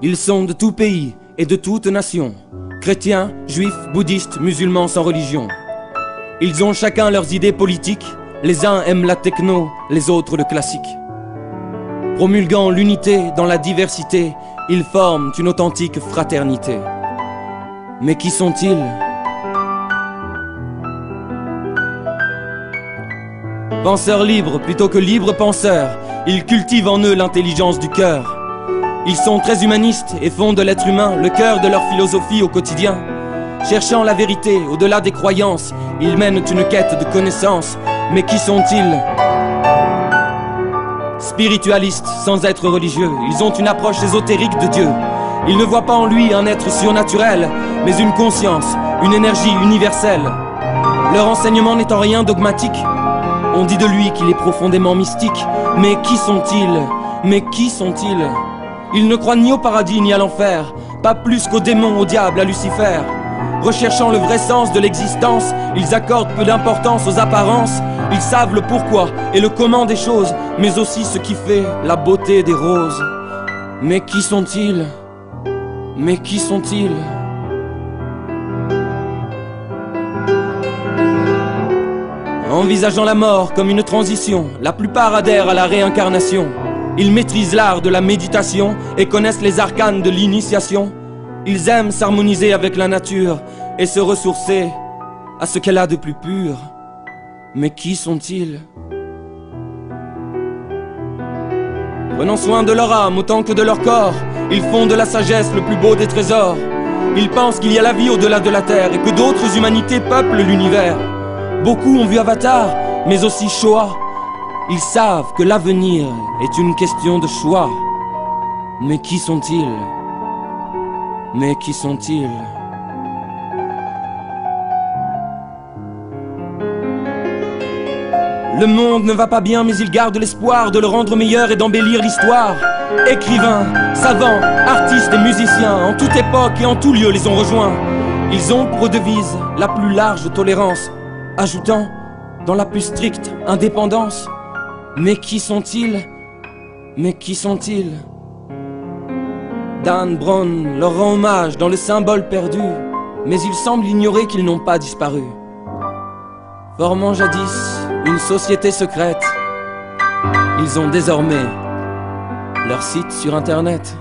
Ils sont de tout pays et de toute nation, chrétiens, juifs, bouddhistes, musulmans sans religion. Ils ont chacun leurs idées politiques, les uns aiment la techno, les autres le classique. Promulguant l'unité dans la diversité, ils forment une authentique fraternité. Mais qui sont-ils? Penseurs libres plutôt que libres penseurs, ils cultivent en eux l'intelligence du cœur. Ils sont très humanistes et font de l'être humain le cœur de leur philosophie au quotidien. Cherchant la vérité au-delà des croyances, ils mènent une quête de connaissances. Mais qui sont-ils? Spiritualistes sans être religieux, ils ont une approche ésotérique de Dieu. Ils ne voient pas en lui un être surnaturel, mais une conscience, une énergie universelle. Leur enseignement n'est en rien dogmatique. On dit de lui qu'il est profondément mystique. Mais qui sont-ils? Mais qui sont-ils? Ils ne croient ni au paradis ni à l'enfer, pas plus qu'aux démons, au diable, à Lucifer. Recherchant le vrai sens de l'existence, ils accordent peu d'importance aux apparences. Ils savent le pourquoi et le comment des choses, mais aussi ce qui fait la beauté des roses. Mais qui sont-ils? Mais qui sont-ils? Envisageant la mort comme une transition, la plupart adhèrent à la réincarnation. Ils maîtrisent l'art de la méditation et connaissent les arcanes de l'initiation. Ils aiment s'harmoniser avec la nature et se ressourcer à ce qu'elle a de plus pur. Mais qui sont-ils? Prenant soin de leur âme autant que de leur corps, ils font de la sagesse le plus beau des trésors. Ils pensent qu'il y a la vie au-delà de la terre et que d'autres humanités peuplent l'univers. Beaucoup ont vu Avatar, mais aussi Shoah. Ils savent que l'avenir est une question de choix. Mais qui sont-ils? Mais qui sont-ils? Le monde ne va pas bien, mais ils gardent l'espoir de le rendre meilleur et d'embellir l'histoire. Écrivains, savants, artistes et musiciens, en toute époque et en tout lieu les ont rejoints. Ils ont pour devise la plus large tolérance, ajoutant dans la plus stricte indépendance. Mais qui sont-ils? Mais qui sont-ils? Dan Brown leur rend hommage dans le symbole perdu, mais il semble ignorer qu'ils n'ont pas disparu. Formant jadis une société secrète, ils ont désormais leur site sur internet.